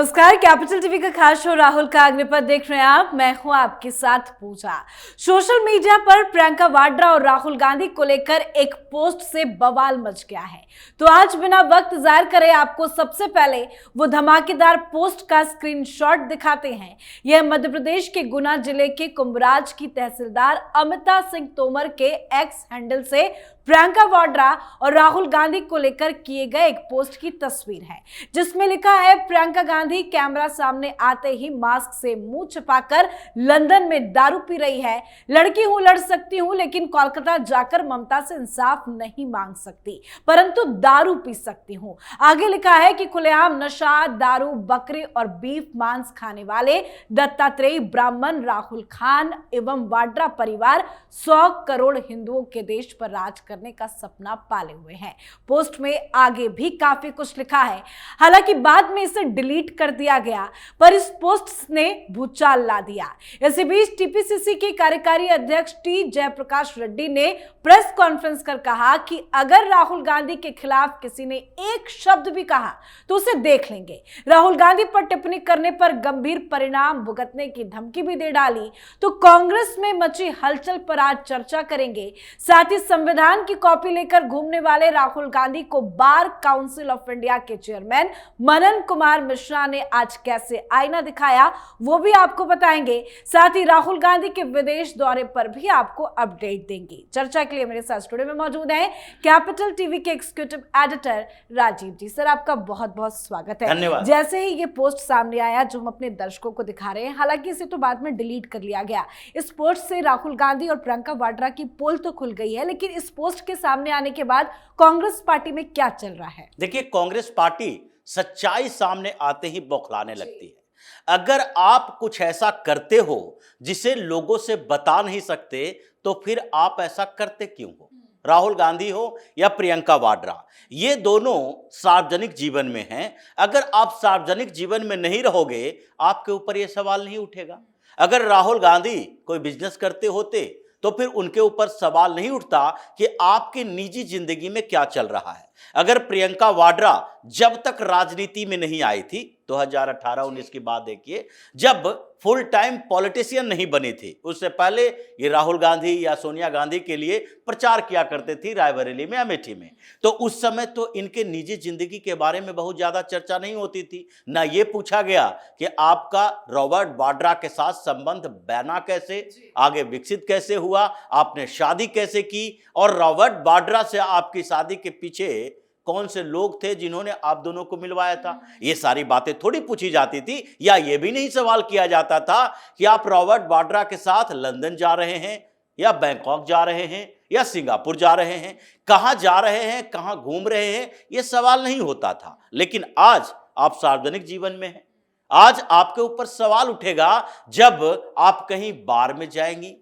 नमस्कार, capital TV का खास शो राहुल का अग्निपथ देख रहे हैं आप। मैं हूं आपके साथ पूजा। सोशल मीडिया पर प्रियंका वाड्रा और राहुल गांधी को लेकर एक पोस्ट से बवाल मच गया है। तो आज बिना वक्त जाहिर करे आपको सबसे पहले वो धमाकेदार पोस्ट का स्क्रीनशॉट दिखाते हैं। यह मध्य प्रदेश के गुना जिले के कुंभराज की तहसीलदार अमिता सिंह तोमर के एक्स हैंडल से प्रियंका वाड्रा और राहुल गांधी को लेकर किए गए एक पोस्ट की तस्वीर है, जिसमें लिखा है, प्रियंका गांधी कैमरा सामने आते ही मास्क से मुंह छिपाकर लंदन में दारू पी रही है। लड़की हूं, लड़ सकती हूं, लेकिन कोलकाता जाकर ममता से इंसाफ नहीं मांग सकती, परंतु दारू पी सकती हूं। आगे लिखा है कि खुलेआम नशा, दारू, बकरे और बीफ मांस खाने वाले दत्तात्रेय ब्राह्मण राहुल खान एवं वाड्रा परिवार 100 करोड़ हिंदुओं के देश पर राज करने का सपना पाले हुए हैं। पोस्ट में आगे भी काफी कुछ लिखा है, हालांकि बाद में इसे डिलीट कर दिया गया, पर इस पोस्ट ने भूचाल ला दिया। इसी बीच टीपीसीसी के कार्यकारी अध्यक्ष टी जयप्रकाश रेड्डी ने प्रेस कॉन्फ्रेंस कर कहा कि अगर राहुल गांधी के खिलाफ किसी ने एक शब्द भी कहा तो उसे देख लेंगे। राहुल गांधी पर टिप्पणी करने पर गंभीर परिणाम भुगतने की धमकी भी दे डाली। तो कांग्रेस में मची हलचल पर आज चर्चा करेंगे। साथ ही संविधान की कॉपी लेकर घूमने वाले राहुल गांधी को बार काउंसिल ऑफ इंडिया के चेयरमैन मनन कुमार मिश्रा ने आज कैसे आईना दिखाया, वो भी आपको बताएंगे। साथ ही राहुल गांधी के विदेश दौरे पर भी आपको अपडेट देंगे। चर्चा के लिए मेरे साथ स्टूडियो में मौजूद हैं कैपिटल टीवी के एग्जीक्यूटिव एडिटर राजीव जी। सर, आपका बहुत बहुत स्वागत है। धन्यवाद। जैसे ही ये पोस्ट सामने आया जो हम अपने दर्शकों को दिखा रहे हैं, हालांकि इसे तो बाद में डिलीट कर लिया गया, इस पोस्ट से राहुल गांधी और प्रियंका वाड्रा की पोल तो खुल गई है, लेकिन इस पोस्ट के सामने आने के बाद कांग्रेस पार्टी में क्या चल रहा है? देखिए, कांग्रेस पार्टी सच्चाई सामने आते ही बौखलाने लगती है। अगर आप कुछ ऐसा करते हो जिसे लोगों से बता नहीं सकते, तो फिर आप ऐसा करते क्यों हो? राहुल गांधी हो या प्रियंका वाड्रा, ये दोनों सार्वजनिक जीवन में हैं। अगर आप सार्वजनिक जीवन में नहीं रहोगे, आपके ऊपर यह सवाल नहीं उठेगा। अगर राहुल गांधी कोई बिजनेस करते होते तो फिर उनके ऊपर सवाल नहीं उठता कि आपकी निजी जिंदगी में क्या चल रहा है। अगर प्रियंका वाड्रा जब तक राजनीति में नहीं आई थी, 2018-19 की बात देखिए, जब फुल टाइम पॉलिटिशियन नहीं बनी थी, उससे पहले ये राहुल गांधी या सोनिया गांधी के लिए प्रचार किया करते थी रायबरेली में, अमेठी में, तो उस समय तो इनके निजी जिंदगी के बारे में बहुत ज्यादा चर्चा नहीं होती थी। ना ये पूछा गया कि आपका रॉबर्ट वाड्रा के साथ संबंध बना कैसे, आगे विकसित कैसे हुआ, आपने शादी कैसे की, और रॉबर्ट वाड्रा से आपकी शादी के पीछे कौन से लोग थे जिन्होंने आप दोनों को मिलवाया था। ये सारी बातें थोड़ी पूछी जाती थी, या ये भी नहीं सवाल किया जाता था कि आप रॉबर्ट वाड्रा के साथ लंदन जा रहे हैं, या बैंकॉक जा रहे हैं, या सिंगापुर जा रहे हैं, कहां जा रहे हैं, कहां घूम रहे हैं, ये सवाल नहीं होता था। लेकिन आज आप सार्वजनिक जीवन में हैं, आज आपके ऊपर सवाल उठेगा जब आप कहीं बार में जाएंगी,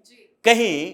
कहीं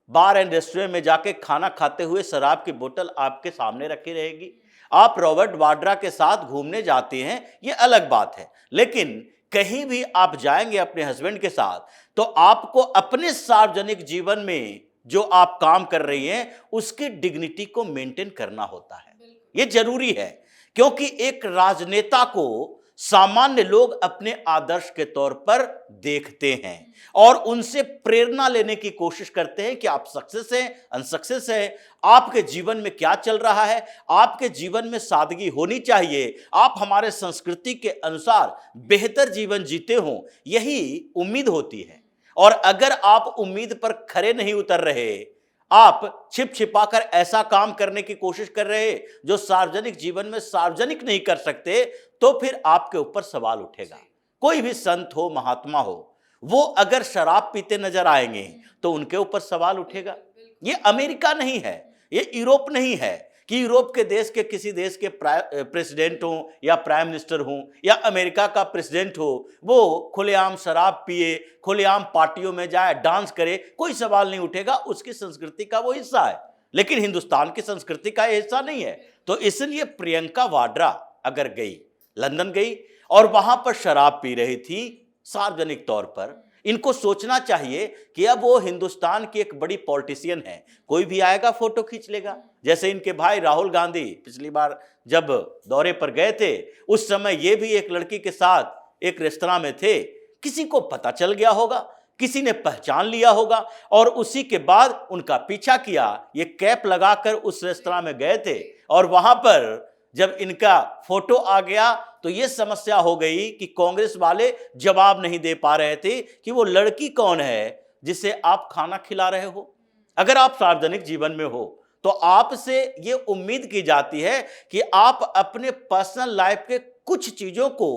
बार एंड रेस्टोरेंट में जाके खाना खाते हुए शराब की बोतल आपके सामने रखी रहेगी। आप रॉबर्ट वाड्रा के साथ घूमने जाते हैं, ये अलग बात है, लेकिन कहीं भी आप जाएंगे अपने हस्बैंड के साथ, तो आपको अपने सार्वजनिक जीवन में जो आप काम कर रही हैं उसकी डिग्निटी को मेंटेन करना होता है। ये जरूरी है, क्योंकि एक राजनेता को सामान्य लोग अपने आदर्श के तौर पर देखते हैं और उनसे प्रेरणा लेने की कोशिश करते हैं कि आप सक्सेस हैं, अनसक्सेस हैं, आपके जीवन में क्या चल रहा है, आपके जीवन में सादगी होनी चाहिए, आप हमारे संस्कृति के अनुसार बेहतर जीवन जीते हो, यही उम्मीद होती है। और अगर आप उम्मीद पर खरे नहीं उतर रहे, आप छिप छिपाकर ऐसा काम करने की कोशिश कर रहे जो सार्वजनिक जीवन में सार्वजनिक नहीं कर सकते, तो फिर आपके ऊपर सवाल उठेगा। कोई भी संत हो, महात्मा हो, वो अगर शराब पीते नजर आएंगे तो उनके ऊपर सवाल उठेगा। ये अमेरिका नहीं है, ये यूरोप नहीं है कि यूरोप के देश के किसी देश के प्रेसिडेंट हो या प्राइम मिनिस्टर हो या अमेरिका का प्रेसिडेंट हो, वो खुलेआम शराब पिए, खुलेआम पार्टियों में जाए, डांस करे, कोई सवाल नहीं उठेगा, उसकी संस्कृति का वो हिस्सा है। लेकिन हिंदुस्तान की संस्कृति का ये हिस्सा नहीं है। तो इसलिए प्रियंका वाड्रा अगर गई, लंदन गई और वहां पर शराब पी रही थी सार्वजनिक तौर पर, इनको सोचना चाहिए कि अब वो हिंदुस्तान की एक बड़ी पॉलिटिशियन है, कोई भी आएगा फोटो खींच लेगा। जैसे इनके भाई राहुल गांधी पिछली बार जब दौरे पर गए थे, उस समय ये भी एक लड़की के साथ एक रेस्तरां में थे, किसी को पता चल गया होगा, किसी ने पहचान लिया होगा और उसी के बाद उनका पीछा किया। ये कैप लगाकर उस रेस्तरां में गए थे और वहां पर जब इनका फोटो आ गया तो ये समस्या हो गई कि कांग्रेस वाले जवाब नहीं दे पा रहे थे कि वो लड़की कौन है जिसे आप खाना खिला रहे हो। अगर आप सार्वजनिक जीवन में हो तो आपसे ये उम्मीद की जाती है कि आप अपने पर्सनल लाइफ के कुछ चीजों को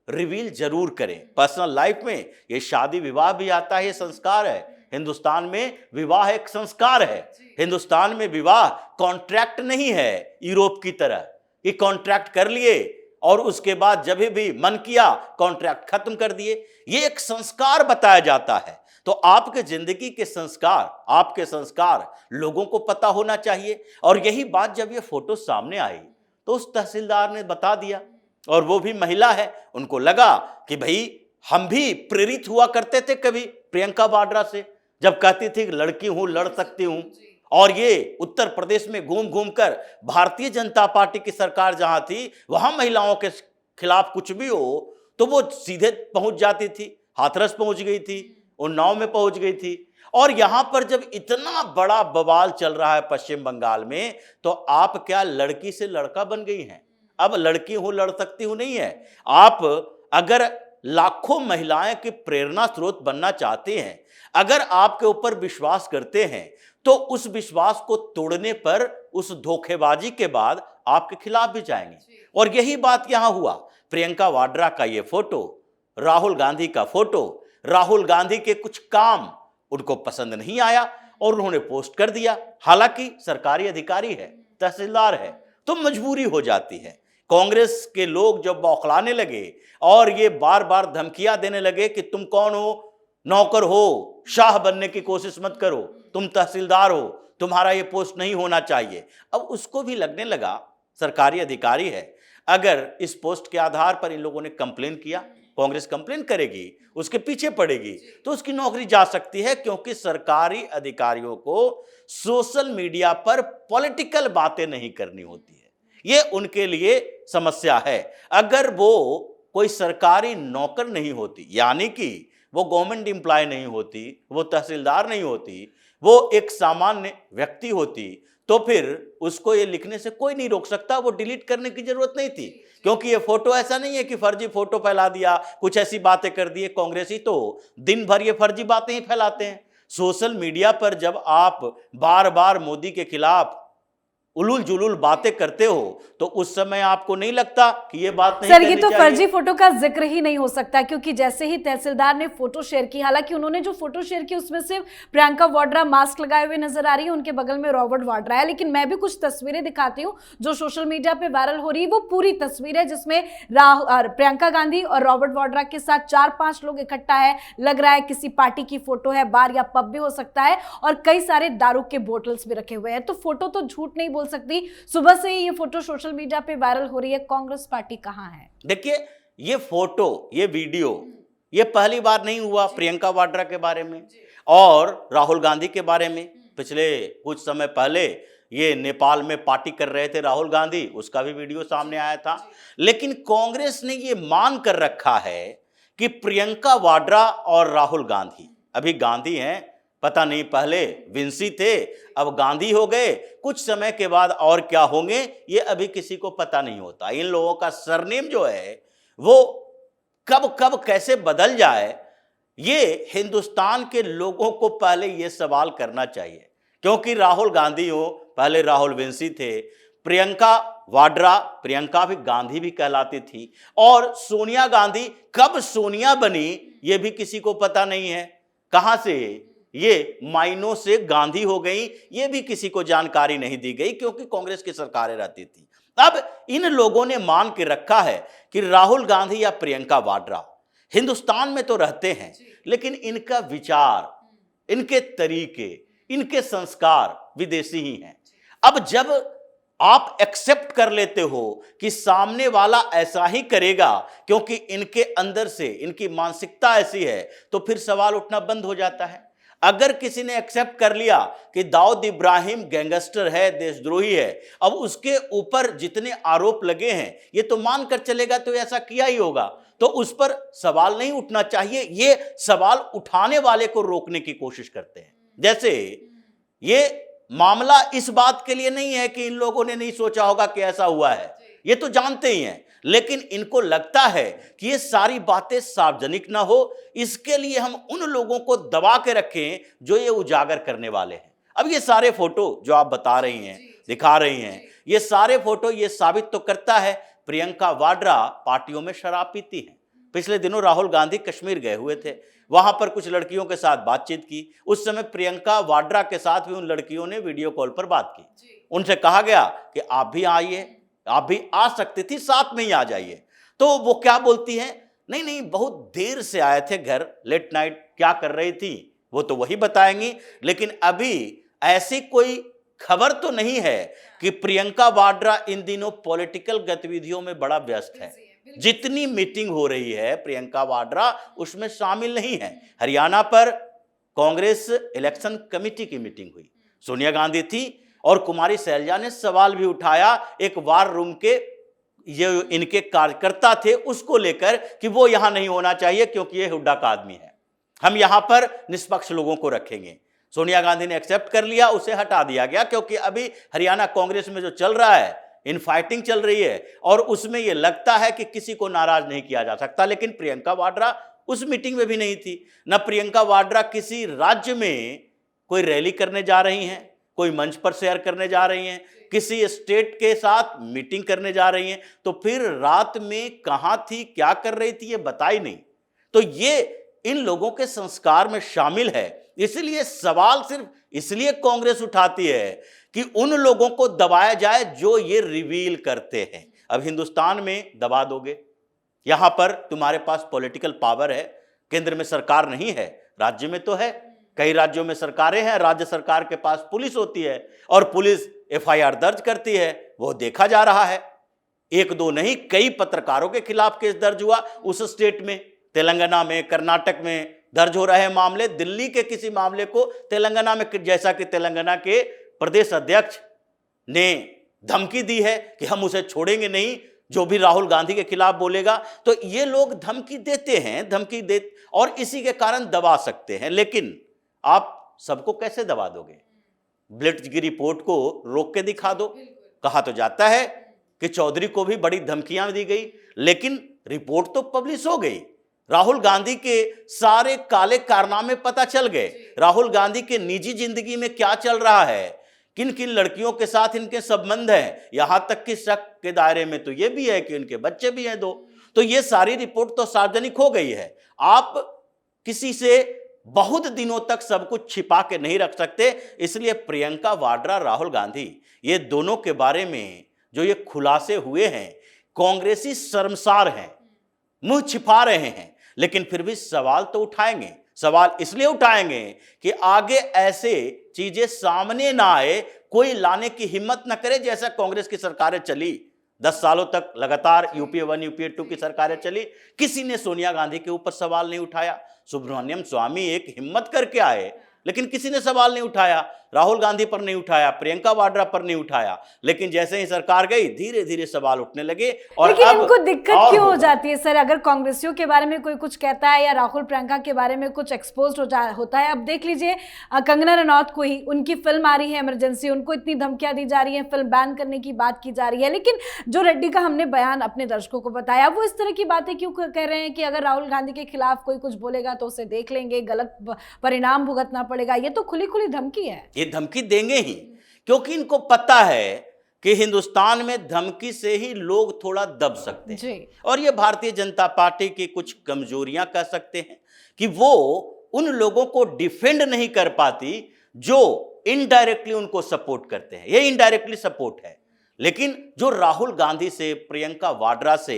रिवील जरूर करें। पर्सनल लाइफ में ये शादी विवाह भी आता है, ये संस्कार है। हिंदुस्तान में विवाह एक संस्कार है। हिंदुस्तान में विवाह कॉन्ट्रैक्ट नहीं है यूरोप की तरह कि कॉन्ट्रैक्ट कर लिए और उसके बाद जब भी मन किया कॉन्ट्रैक्ट खत्म कर दिए। ये एक संस्कार बताया जाता है। तो आपके जिंदगी के संस्कार, आपके संस्कार लोगों को पता होना चाहिए। और यही बात जब ये फोटो सामने आई तो उस तहसीलदार ने बता दिया, और वो भी महिला है। उनको लगा कि भाई हम भी प्रेरित हुआ करते थे कभी प्रियंका वाड्रा से, जब कहती थी लड़की हूं, लड़ सकती हूं। और ये उत्तर प्रदेश में घूम घूम कर भारतीय जनता पार्टी की सरकार जहां थी वहां महिलाओं के खिलाफ कुछ भी हो तो वो सीधे पहुंच जाती थी। हाथरस पहुंच गई थी, उन्नाव में पहुंच गई थी। और यहां पर जब इतना बड़ा बवाल चल रहा है पश्चिम बंगाल में, तो आप क्या लड़की से लड़का बन गई हैं? अब लड़की हूं, लड़ सकती हूं नहीं है। आप अगर लाखों महिलाएं की प्रेरणा स्रोत बनना चाहते हैं, अगर आपके ऊपर विश्वास करते हैं, तो उस विश्वास को तोड़ने पर उस धोखेबाजी के बाद आपके खिलाफ भी जाएंगे। और यही बात यहां हुआ। प्रियंका वाड्रा का ये फोटो, राहुल गांधी का फोटो, राहुल गांधी के कुछ काम उनको पसंद नहीं आया और उन्होंने पोस्ट कर दिया। हालांकि सरकारी अधिकारी है, तहसीलदार है, तो मजबूरी हो जाती है। कांग्रेस के लोग जब बौखलाने लगे और ये बार बार धमकियां देने लगे कि तुम कौन हो, नौकर हो, शाह बनने की कोशिश मत करो, तुम तहसीलदार हो, तुम्हारा ये पोस्ट नहीं होना चाहिए। अब उसको भी लगने लगा सरकारी अधिकारी है, अगर इस पोस्ट के आधार पर इन लोगों ने कंप्लेन किया, कांग्रेस कंप्लेन करेगी, उसके पीछे पड़ेगी, तो उसकी नौकरी जा सकती है। क्योंकि सरकारी अधिकारियों को सोशल मीडिया पर पॉलिटिकल बातें नहीं करनी होती है, ये उनके लिए समस्या है। अगर वो कोई सरकारी नौकर नहीं होती, यानी कि वो गवर्नमेंट एम्प्लॉय नहीं होती, वो तहसीलदार नहीं होती, वो एक सामान्य व्यक्ति होती, तो फिर उसको ये लिखने से कोई नहीं रोक सकता। वो डिलीट करने की जरूरत नहीं थी। क्योंकि ये फोटो ऐसा नहीं है कि फर्जी फोटो फैला दिया, कुछ ऐसी बातें कर दी। कांग्रेसी तो दिन भर ये फर्जी बातें ही फैलाते हैं। सोशल मीडिया पर जब आप बार बार मोदी के खिलाफ उलूल जुलूल बातें करते हो तो उस समय आपको नहीं लगता कि ये बात नहीं सर, ये तो चाहिए? फर्जी फोटो का जिक्र ही नहीं हो सकता, क्योंकि जैसे ही तहसीलदार ने फोटो शेयर की, हालांकि उन्होंने जो फोटो शेयर की उसमें सिर्फ प्रियंका वाड्रा मास्क लगाए हुए नजर आ रही है, उनके बगल में रॉबर्ट वाड्रा है। लेकिन मैं भी कुछ तस्वीरें दिखाती हूँ जो सोशल मीडिया पे वायरल हो रही है। वो पूरी तस्वीर है जिसमें प्रियंका गांधी और रॉबर्ट वाड्रा के साथ 4-5 लोग इकट्ठा है। लग रहा है किसी पार्टी की फोटो है, बार या पब भी हो सकता है, और कई सारे दारू के बोटल्स भी रखे हुए हैं। तो फोटो तो झूठ नहीं बोल सकती। सुबह से ही ये फोटो सोशल मीडिया पे वायरल हो रही है। कांग्रेस पार्टी कहां है? देखिए, ये फोटो, ये वीडियो, ये पहली बार नहीं हुआ प्रियंका वाड्रा के बारे में और राहुल गांधी के बारे में। पिछले कुछ समय पहले ये नेपाल में पार्टी कर रहे थे राहुल गांधी, उसका भी वीडियो सामने आया था। लेकिन कांग्रेस ने ये मान कर रखा है कि प्रियंका वाड्रा और राहुल गांधी, अभी गांधी हैं, पता नहीं पहले विंसी थे, अब गांधी हो गए, कुछ समय के बाद और क्या होंगे ये अभी किसी को पता नहीं होता। इन लोगों का सरनेम जो है वो कब कब कैसे बदल जाए, ये हिंदुस्तान के लोगों को पहले ये सवाल करना चाहिए। क्योंकि राहुल गांधी हो, पहले राहुल विंसी थे, प्रियंका वाड्रा, प्रियंका भी गांधी भी कहलाती थी, और सोनिया गांधी कब सोनिया बनी ये भी किसी को पता नहीं है। कहां से ये मायनों से गांधी हो गई ये भी किसी को जानकारी नहीं दी गई, क्योंकि कांग्रेस की सरकारें रहती थी। अब इन लोगों ने मान के रखा है कि राहुल गांधी या प्रियंका वाड्रा हिंदुस्तान में तो रहते हैं, लेकिन इनका विचार, इनके तरीके, इनके संस्कार विदेशी ही हैं। अब जब आप एक्सेप्ट कर लेते हो कि सामने वाला ऐसा ही करेगा क्योंकि इनके अंदर से इनकी मानसिकता ऐसी है, तो फिर सवाल उठना बंद हो जाता है। अगर किसी ने एक्सेप्ट कर लिया कि दाऊद इब्राहिम गैंगस्टर है, देशद्रोही है, अब उसके ऊपर जितने आरोप लगे हैं ये तो मानकर चलेगा तो ऐसा किया ही होगा, तो उस पर सवाल नहीं उठना चाहिए। ये सवाल उठाने वाले को रोकने की कोशिश करते हैं। जैसे ये मामला इस बात के लिए नहीं है कि इन लोगों ने नहीं सोचा होगा कि ऐसा हुआ है, ये तो जानते ही हैं, लेकिन इनको लगता है कि ये सारी बातें सार्वजनिक ना हो, इसके लिए हम उन लोगों को दबा के रखें जो ये उजागर करने वाले हैं। अब ये सारे फोटो जो आप बता रही हैं, दिखा रही हैं, ये सारे फोटो ये साबित तो करता है प्रियंका वाड्रा पार्टियों में शराब पीती हैं। पिछले दिनों राहुल गांधी कश्मीर गए हुए थे, वहां पर कुछ लड़कियों के साथ बातचीत की। उस समय प्रियंका वाड्रा के साथ भी उन लड़कियों ने वीडियो कॉल पर बात की। उनसे कहा गया कि आप भी आइए, आप भी आ सकती थी, साथ में ही आ जाइए। तो वो क्या बोलती हैं, नहीं नहीं बहुत देर से आए थे घर, लेट नाइट, क्या कर रही थी वो तो वही बताएंगी। लेकिन अभी ऐसी कोई खबर तो नहीं है कि प्रियंका वाड्रा इन दिनों पॉलिटिकल गतिविधियों में बड़ा व्यस्त है। जितनी मीटिंग हो रही है प्रियंका वाड्रा उसमें शामिल नहीं है। हरियाणा पर कांग्रेस इलेक्शन कमेटी की मीटिंग हुई, सोनिया गांधी थी और कुमारी शैलजा ने सवाल भी उठाया एक वार रूम के ये इनके कार्यकर्ता थे उसको लेकर कि वो यहां नहीं होना चाहिए क्योंकि ये हुड्डा का आदमी है, हम यहां पर निष्पक्ष लोगों को रखेंगे। सोनिया गांधी ने एक्सेप्ट कर लिया, उसे हटा दिया गया क्योंकि अभी हरियाणा कांग्रेस में जो चल रहा है, इन फाइटिंग चल रही है और उसमें यह लगता है कि किसी को नाराज नहीं किया जा सकता। लेकिन प्रियंका वाड्रा उस मीटिंग में भी नहीं थी। न प्रियंका वाड्रा किसी राज्य में कोई रैली करने जा रही हैं, कोई मंच पर शेयर करने जा रही हैं, किसी स्टेट के साथ मीटिंग करने जा रही हैं, तो फिर रात में कहां थी, क्या कर रही थी, ये बताई नहीं। तो ये इन लोगों के संस्कार में शामिल है। इसलिए सवाल सिर्फ इसलिए कांग्रेस उठाती है कि उन लोगों को दबाया जाए जो ये रिवील करते हैं। अब हिंदुस्तान में दबा दोगे, यहां पर तुम्हारे पास पॉलिटिकल पावर है, केंद्र में सरकार नहीं है, राज्य में तो है, कई राज्यों में सरकारें हैं, राज्य सरकार के पास पुलिस होती है और पुलिस एफआईआर दर्ज करती है, वो देखा जा रहा है। एक दो नहीं, कई पत्रकारों के खिलाफ केस दर्ज हुआ उस स्टेट में, तेलंगाना में, कर्नाटक में दर्ज हो रहे मामले। दिल्ली के किसी मामले को तेलंगाना में, जैसा कि तेलंगाना के प्रदेश अध्यक्ष ने धमकी दी है कि हम उसे छोड़ेंगे नहीं जो भी राहुल गांधी के खिलाफ बोलेगा, तो ये लोग धमकी देते हैं, धमकी दे और इसी के कारण दबा सकते हैं। लेकिन आप सबको कैसे दबा दोगे? ब्लिट्ज की रिपोर्ट को रोक के दिखा दो। कहा तो जाता है कि चौधरी को भी बड़ी धमकियां दी गई, लेकिन रिपोर्ट तो पब्लिश हो गई। राहुल गांधी के सारे काले कारनामे पता चल गए, राहुल गांधी के निजी जिंदगी में क्या चल रहा है, किन किन लड़कियों के साथ इनके संबंध हैं, यहां तक कि शक के दायरे में तो यह भी है कि इनके बच्चे भी हैं 2। तो ये सारी रिपोर्ट तो सार्वजनिक हो गई है। आप किसी से बहुत दिनों तक सब कुछ छिपा के नहीं रख सकते। इसलिए प्रियंका वाड्रा, राहुल गांधी, ये दोनों के बारे में जो ये खुलासे हुए हैं, कांग्रेसी शर्मसार हैं, मुंह छिपा रहे हैं, लेकिन फिर भी सवाल तो उठाएंगे। सवाल इसलिए उठाएंगे कि आगे ऐसे चीजें सामने ना आए, कोई लाने की हिम्मत न करे। जैसा कांग्रेस की सरकारें चली 10 सालों तक लगातार, यूपीए 1 यूपीए 2 की सरकारें चली, किसी ने सोनिया गांधी के ऊपर सवाल नहीं उठाया। सुब्रमण्यम स्वामी एक हिम्मत करके आए, लेकिन किसी ने सवाल नहीं उठाया, राहुल गांधी पर नहीं उठाया, प्रियंका वाड्रा पर नहीं उठाया। लेकिन जैसे ही सरकार गई, धीरे धीरे सवाल उठने लगे। और लेकिन अब इनको दिक्कत क्यों हो जाती है सर, अगर कांग्रेसियों के बारे में कोई कुछ कहता है या राहुल प्रियंका के बारे में कुछ एक्सपोज होता है। अब देख लीजिए कंगना रनौत को ही, उनकी फिल्म आ रही है इमरजेंसी, उनको इतनी धमकियां दी जा रही है, फिल्म बैन करने की बात की जा रही है। लेकिन जो रेड्डी का हमने बयान अपने दर्शकों को बताया, वो इस तरह की बातें क्यों कह रहे हैं कि अगर राहुल गांधी के खिलाफ कोई कुछ बोलेगा तो उसे देख लेंगे, गलत परिणाम भुगतना पड़ेगा। ये तो खुली खुली धमकी है। ये धमकी देंगे ही, क्योंकि इनको पता है कि हिंदुस्तान में धमकी से ही लोग थोड़ा दब सकते हैं। और ये भारतीय जनता पार्टी की कुछ कमजोरियां कह सकते हैं कि वो उन लोगों को डिफेंड नहीं कर पाती जो इनडायरेक्टली उनको सपोर्ट करते हैं। ये इनडायरेक्टली सपोर्ट है। लेकिन जो राहुल गांधी से, प्रियंका वाड्रा से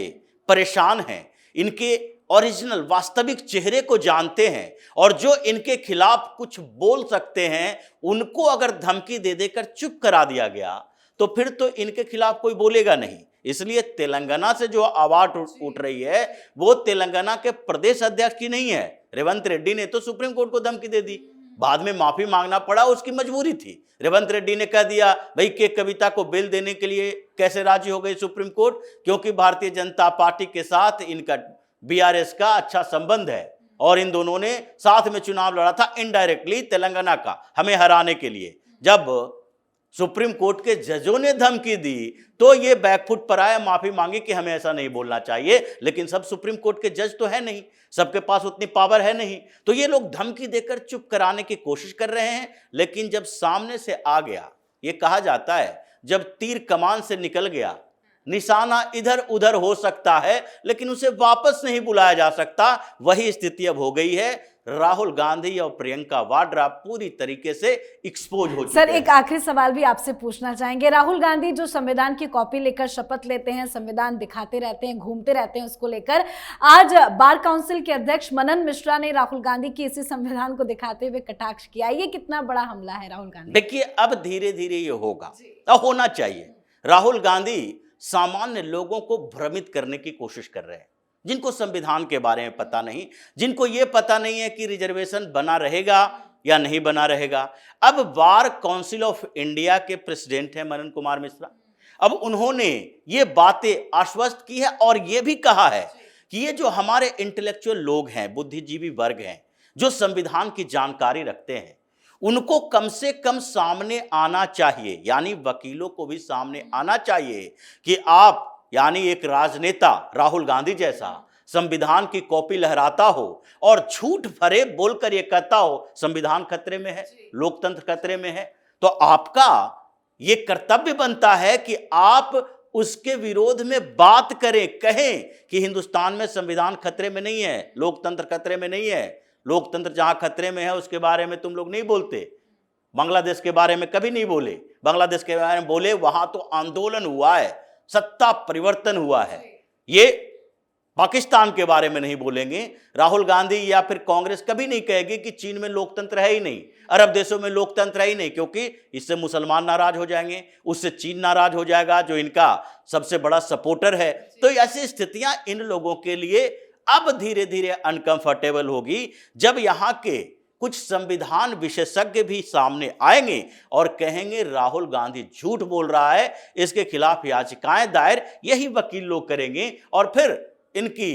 परेशान हैं, इनके ओरिजिनल वास्तविक चेहरे को जानते हैं और जो इनके खिलाफ कुछ बोल सकते हैं, उनको अगर धमकी दे देकर चुप करा दिया गया तो फिर तो इनके खिलाफ कोई बोलेगा नहीं। इसलिए तेलंगाना से जो आवाज उठ रही है वो तेलंगाना के प्रदेश अध्यक्ष की नहीं है। रेवंत रेड्डी ने तो सुप्रीम कोर्ट को धमकी दे दी, बाद में माफी मांगना पड़ा, उसकी मजबूरी थी। रेवंत रेड्डी ने कह दिया भाई के कविता को बेल देने के लिए कैसे राजी हो गई सुप्रीम कोर्ट, क्योंकि भारतीय जनता पार्टी के साथ इनका बीआरएस का अच्छा संबंध है और इन दोनों ने साथ में चुनाव लड़ा था इनडायरेक्टली तेलंगाना का हमें हराने के लिए। जब सुप्रीम कोर्ट के जजों ने धमकी दी तो ये बैकफुट पर आया, माफी मांगी कि हमें ऐसा नहीं बोलना चाहिए, लेकिन सब सुप्रीम कोर्ट के जज तो है नहीं, सबके पास उतनी पावर है नहीं, तो ये लोग धमकी देकर चुप कराने की कोशिश कर रहे हैं। लेकिन जब सामने से आ गया, ये कहा जाता है जब तीर कमान से निकल गया, निशाना इधर उधर हो सकता है लेकिन उसे वापस नहीं बुलाया जा सकता, वही स्थिति अब हो गई है। राहुल गांधी और प्रियंका वाड्रा पूरी तरीके से एक्सपोज हो चुके सर, हैं। एक आखिरी सवाल भी आपसे पूछना चाहेंगे। राहुल गांधी जो संविधान की कॉपी लेकर शपथ लेते हैं, संविधान दिखाते रहते हैं, घूमते रहते हैं उसको लेकर, आज बार काउंसिल के अध्यक्ष मनन मिश्रा ने राहुल गांधी की इसी संविधान को दिखाते हुए कटाक्ष किया। ये कितना बड़ा हमला है राहुल गांधी? देखिए, अब धीरे धीरे ये होगा, होना चाहिए। राहुल गांधी सामान्य लोगों को भ्रमित करने की कोशिश कर रहे हैं, जिनको संविधान के बारे में पता नहीं, जिनको ये पता नहीं है कि रिजर्वेशन बना रहेगा या नहीं बना रहेगा। अब बार काउंसिल ऑफ इंडिया के प्रेसिडेंट हैं मनन कुमार मिश्रा। अब उन्होंने ये बातें आश्वस्त की है और ये भी कहा है कि ये जो हमारे इंटेलेक्चुअल लोग हैं, बुद्धिजीवी वर्ग हैं, जो संविधान की जानकारी रखते हैं, उनको कम से कम सामने आना चाहिए, यानी वकीलों को भी सामने आना चाहिए कि आप, यानी एक राजनेता राहुल गांधी जैसा संविधान की कॉपी लहराता हो और झूठ भरे बोलकर ये कहता हो संविधान खतरे में है, लोकतंत्र खतरे में है, तो आपका ये कर्तव्य बनता है कि आप उसके विरोध में बात करें, कहें कि हिंदुस्तान में संविधान खतरे में नहीं है, लोकतंत्र खतरे में नहीं है। लोकतंत्र जहां खतरे में है उसके बारे में तुम लोग नहीं बोलते। बांग्लादेश के बारे में कभी नहीं बोले, बांग्लादेश के बारे में बोले वहां तो आंदोलन हुआ है, सत्ता परिवर्तन हुआ है। ये पाकिस्तान के बारे में नहीं बोलेंगे। राहुल गांधी या फिर कांग्रेस कभी नहीं कहेगी कि चीन में लोकतंत्र है ही नहीं, अरब देशों में लोकतंत्र है ही नहीं, क्योंकि इससे मुसलमान नाराज हो जाएंगे, उससे चीन नाराज हो जाएगा जो इनका सबसे बड़ा सपोर्टर है। तो ऐसी स्थितियां इन लोगों के लिए अब धीरे धीरे अनकंफर्टेबल होगी जब यहां के कुछ संविधान विशेषज्ञ भी सामने आएंगे और कहेंगे राहुल गांधी झूठ बोल रहा है, इसके खिलाफ याचिकाएं दायर यही वकील लोग करेंगे और फिर इनकी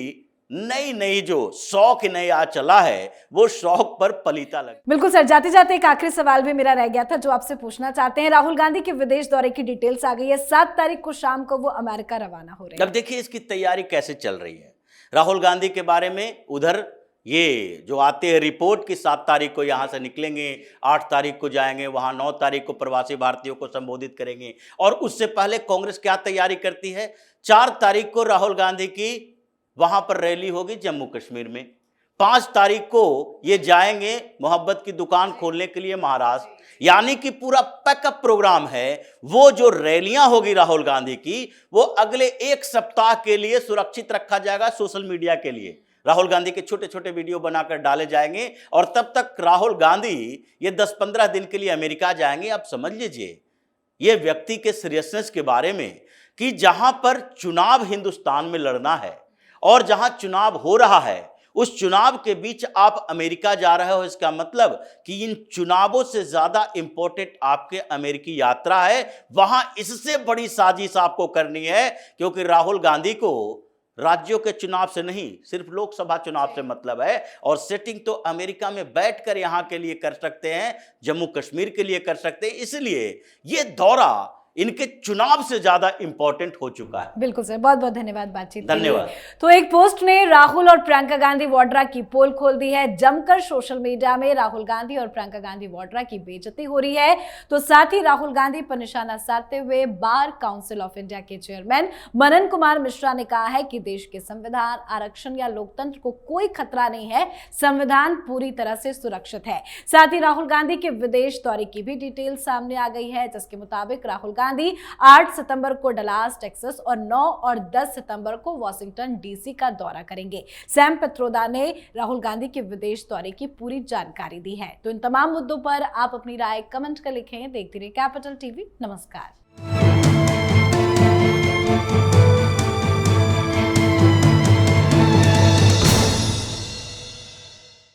नई नई जो शौक नया चला है वो शौक पर पलीता लग। बिल्कुल सर, जाते जाते एक आखिरी सवाल भी मेरा रह गया था जो आपसे पूछना चाहते हैं। राहुल गांधी के विदेश दौरे की डिटेल्स आ गई है, 7 तारीख को शाम को वो अमेरिका रवाना हो रहे हैं। अब देखिए इसकी तैयारी कैसे चल रही है। राहुल गांधी के बारे में उधर ये जो आते हैं रिपोर्ट कि 7 तारीख को यहाँ से निकलेंगे, 8 तारीख को जाएंगे वहाँ, 9 तारीख को प्रवासी भारतीयों को संबोधित करेंगे। और उससे पहले कांग्रेस क्या तैयारी करती है, 4 तारीख को राहुल गांधी की वहाँ पर रैली होगी जम्मू कश्मीर में, 5 तारीख को ये जाएंगे मोहब्बत की दुकान खोलने के लिए महाराष्ट्र। यानी कि पूरा पैकअप प्रोग्राम है। वो जो रैलियां होगी राहुल गांधी की वो अगले 1 सप्ताह के लिए सुरक्षित रखा जाएगा सोशल मीडिया के लिए। राहुल गांधी के छोटे छोटे वीडियो बनाकर डाले जाएंगे और तब तक राहुल गांधी ये 10-15 दिन के लिए अमेरिका जाएंगे। आप समझ लीजिए ये व्यक्ति के सीरियसनेस के बारे में कि जहां पर चुनाव हिंदुस्तान में लड़ना है और जहां चुनाव हो रहा है उस चुनाव के बीच आप अमेरिका जा रहे हो, इसका मतलब कि इन चुनावों से ज्यादा इंपॉर्टेंट आपके अमेरिकी यात्रा है। वहां इससे बड़ी साजिश आपको करनी है, क्योंकि राहुल गांधी को राज्यों के चुनाव से नहीं सिर्फ लोकसभा चुनाव से मतलब है। और सेटिंग तो अमेरिका में बैठकर यहां के लिए कर सकते हैं, जम्मू कश्मीर के लिए कर सकते हैं। इसलिए ये दौरा इनके चुनाव से ज्यादा इंपॉर्टेंट हो चुका है। बिल्कुल सर, बहुत बहुत धन्यवाद बातचीत के लिए। धन्यवाद। तो एक पोस्ट ने राहुल और प्रियंका गांधी वाड्रा की पोल खोल दी है। जमकर सोशल मीडिया में राहुल गांधी और प्रियंका गांधी वाड्रा की बेइज्जती हो रही है। तो साथ ही राहुल गांधी पर निशाना साधते हुए बार काउंसिल ऑफ इंडिया के चेयरमैन मनन कुमार मिश्रा ने कहा है कि देश के संविधान, आरक्षण या लोकतंत्र को कोई खतरा नहीं है, संविधान पूरी तरह से सुरक्षित है। साथ ही राहुल गांधी के विदेश दौरे की भी डिटेल सामने आ गई है, जिसके मुताबिक राहुल गांधी 8 सितंबर को डलास टेक्सास और 9 और 10 सितंबर को वॉशिंगटन डीसी का दौरा करेंगे। सैम पित्रोदा ने राहुल गांधी के विदेश दौरे की पूरी जानकारी दी है। तो इन तमाम मुद्दों पर आप अपनी राय कमेंट कर लिखें। देखते रहिए कैपिटल टीवी। नमस्कार। है।